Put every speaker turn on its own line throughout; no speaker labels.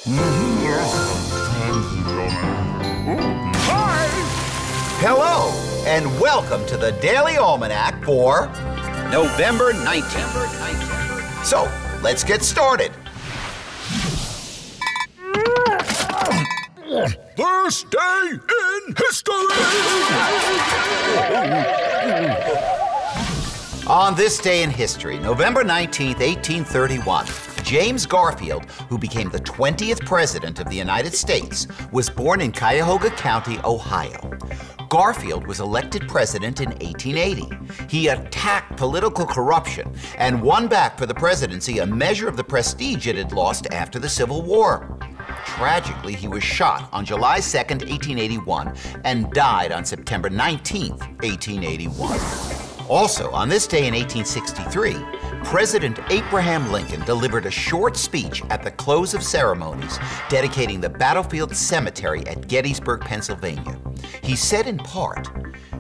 Hi!
Hello, and welcome to the Daily Almanac for November 19th. So, let's get started.
First day in history!
On this day in history, November 19th, 1831, James Garfield, who became the 20th President of the United States, was born in Cuyahoga County, Ohio. Garfield was elected president in 1880. He attacked political corruption and won back for the presidency a measure of the prestige it had lost after the Civil War. Tragically, he was shot on July 2nd, 1881, and died on September 19th, 1881. Also, on this day in 1863, President Abraham Lincoln delivered a short speech at the close of ceremonies dedicating the battlefield cemetery at Gettysburg, Pennsylvania. He said in part,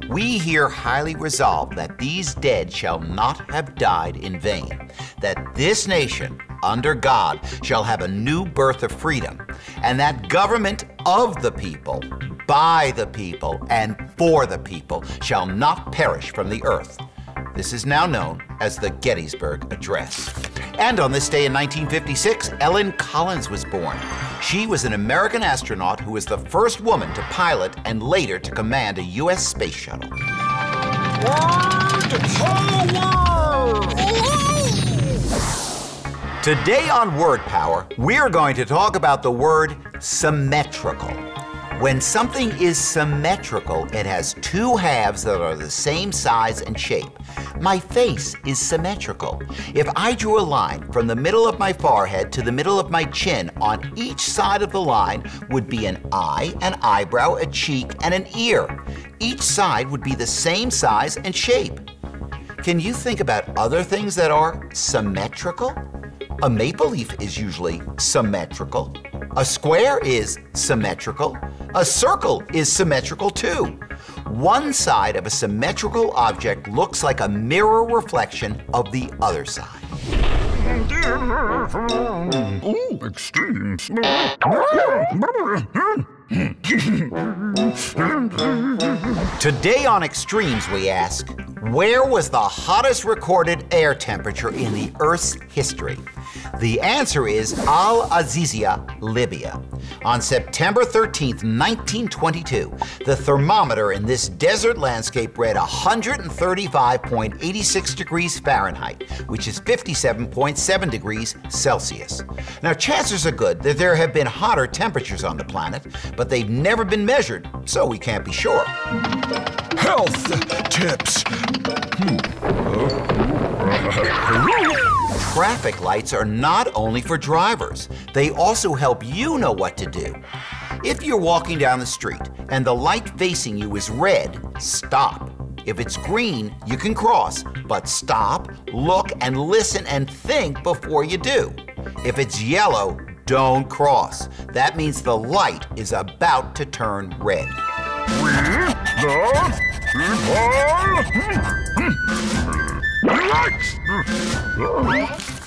"We here highly resolve that these dead shall not have died in vain, that this nation, under God, shall have a new birth of freedom, and that government of the people, by the people, and for the people shall not perish from the earth." This is now known as the Gettysburg Address. And on this day in 1956, Ellen Collins was born. She was an American astronaut who was the first woman to pilot and later to command a U.S. space shuttle. Today on Word Power, we're going to talk about the word symmetrical. When something is symmetrical, it has two halves that are the same size and shape. My face is symmetrical. If I drew a line from the middle of my forehead to the middle of my chin, on each side of the line would be an eye, an eyebrow, a cheek, and an ear. Each side would be the same size and shape. Can you think about other things that are symmetrical? A maple leaf is usually symmetrical. A square is symmetrical. A circle is symmetrical too. One side of a symmetrical object looks like a mirror reflection of the other side.
Ooh, extremes.
Today on Extremes, we ask, where was the hottest recorded air temperature in the Earth's history? The answer is Al-Azizia, Libya. On September 13th, 1922, the thermometer in this desert landscape read 135.86 degrees Fahrenheit, which is 57.7 degrees Celsius. Now, chances are good that there have been hotter temperatures on the planet, but they've never been measured, so we can't be sure.
Health tips.
Traffic lights are not only for drivers, they also help you know what to do. If you're walking down the street and the light facing you is red, stop. If it's green, you can cross, but stop, look, and listen and think before you do. If it's yellow, don't cross. That means the light is about to turn red.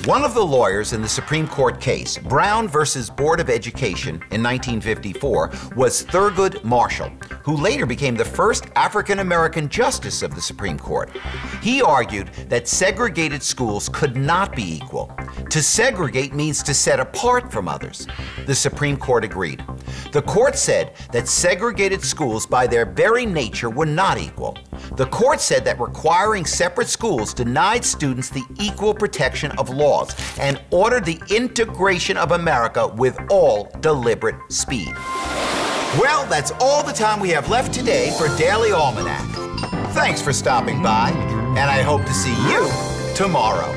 One of the lawyers in the Supreme Court case, Brown versus Board of Education in 1954, was Thurgood Marshall, who later became the first African-American justice of the Supreme Court. He argued that segregated schools could not be equal. To segregate means to set apart from others. The Supreme Court agreed. The court said that segregated schools by their very nature were not equal. The court said that requiring separate schools denied students the equal protection of laws and ordered the integration of America with all deliberate speed. Well, that's all the time we have left today for Daily Almanac. Thanks for stopping by, and I hope to see you tomorrow.